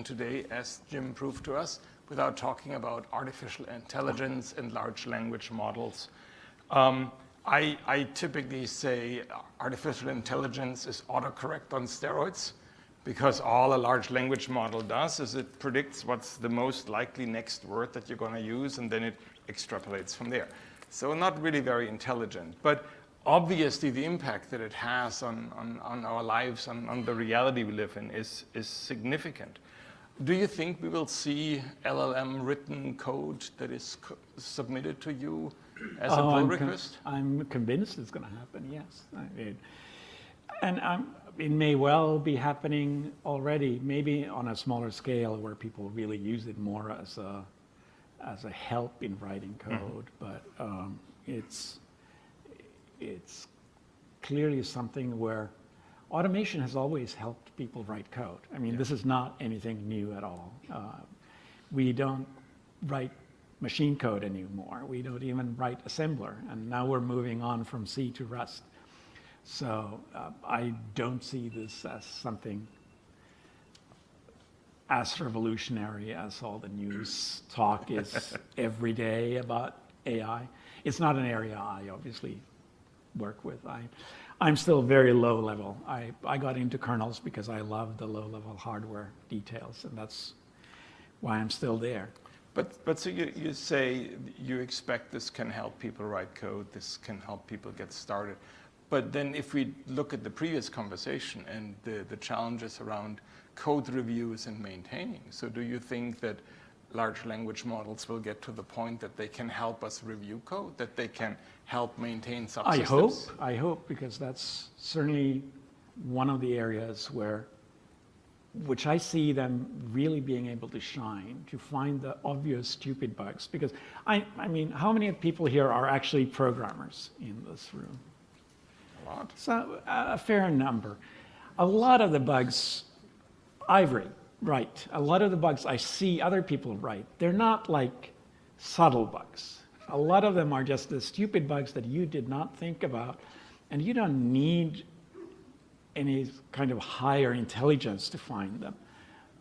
today, as Jim proved to us, without talking about artificial intelligence and large language models. I typically say artificial intelligence is autocorrect on steroids, because all a large language model does is it predicts what's the most likely next word that you're going to use, and then it extrapolates from there. So not really very intelligent. But obviously, the impact that it has on our lives, on the reality we live in, is significant. Do you think we will see LLM written code that is submitted to you as a pull request? I'm convinced it's going to happen, yes. It may well be happening already, maybe on a smaller scale where people really use it more as a help in writing code. But it's clearly something where automation has always helped people write code. I mean, this is not anything new at all. We don't write machine code anymore. We don't even write assembler. And now we're moving on from C to Rust. So I don't see this as something as revolutionary as all the news talk is every day about AI. It's not an area I obviously work with. I'm still very low level. I got into kernels because I love the low level hardware details, and that's why I'm still there. But so you say you expect this can help people write code, this can help people get started. But then if we look at the previous conversation and the challenges around code reviews and maintaining, so do you think that large language models will get to the point that they can help us review code, that they can help maintain subsystems? I hope, because that's certainly one of the areas which I see them really being able to shine, to find the obvious stupid bugs. Because I mean, how many people here are actually programmers in this room? A lot. So a fair number. A lot of the bugs I write. A lot of the bugs I see other people write. They're not like subtle bugs. A lot of them are just the stupid bugs that you did not think about, and you don't need any kind of higher intelligence to find them.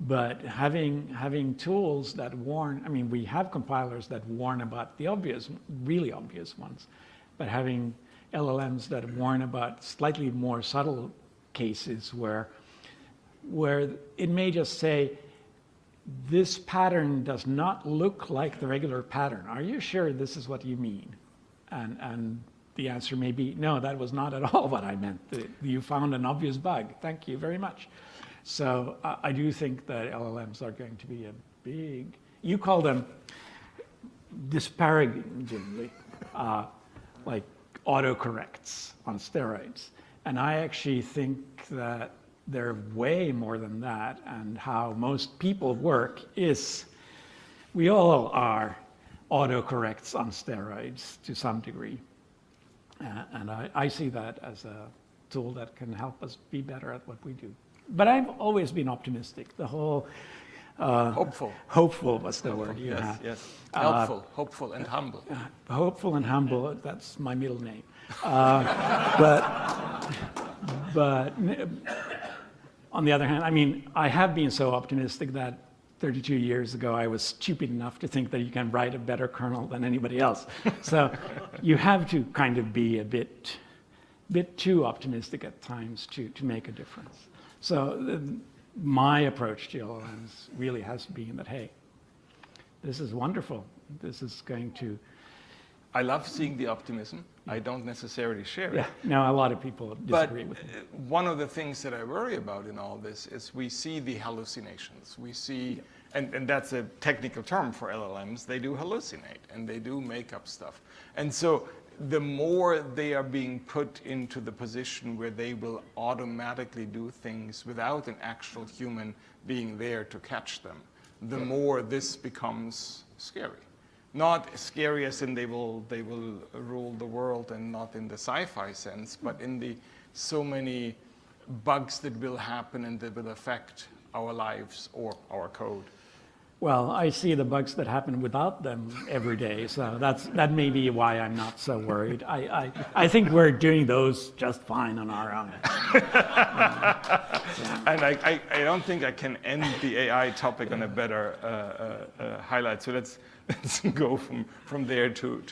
But having tools that warn, I mean, we have compilers that warn about the obvious, really obvious ones, but having LLMs that warn about slightly more subtle cases where it may just say, this pattern does not look like the regular pattern. Are you sure this is what you mean? And the answer may be, no, that was not at all what I meant. You found an obvious bug. Thank you very much. So I do think that LLMs are going to be a big, you call them disparagingly, like autocorrects on steroids. And I actually think that they're way more than that, and how most people work is, we all are autocorrects on steroids to some degree. And I see that as a tool that can help us be better at what we do. But I've always been optimistic. The whole hopeful. Hopeful was the word you had. Yes. Helpful, hopeful, and humble. Hopeful and humble. That's my middle name. But on the other hand, I mean, I have been so optimistic that 32 years ago, I was stupid enough to think that you can write a better kernel than anybody else. So you have to kind of be a bit too optimistic at times to make a difference. So my approach to LLMs really has been that, hey, this is wonderful. This is going to... I love seeing the optimism. I don't necessarily share it. Yeah, no, a lot of people disagree with it. One of the things that I worry about in all this is we see the hallucinations. We see, and that's a technical term for LLMs, they do hallucinate and they do make up stuff. And so the more they are being put into the position where they will automatically do things without an actual human being there to catch them, the more this becomes scary. Not scary as in they will rule the world, and not in the sci-fi sense, but in the so many bugs that will happen and that will affect our lives or our code. Well, I see the bugs that happen without them every day, so that may be why I'm not so worried. I think we're doing those just fine on our own. And I don't think I can end the AI topic on a better highlight. So let's go from there to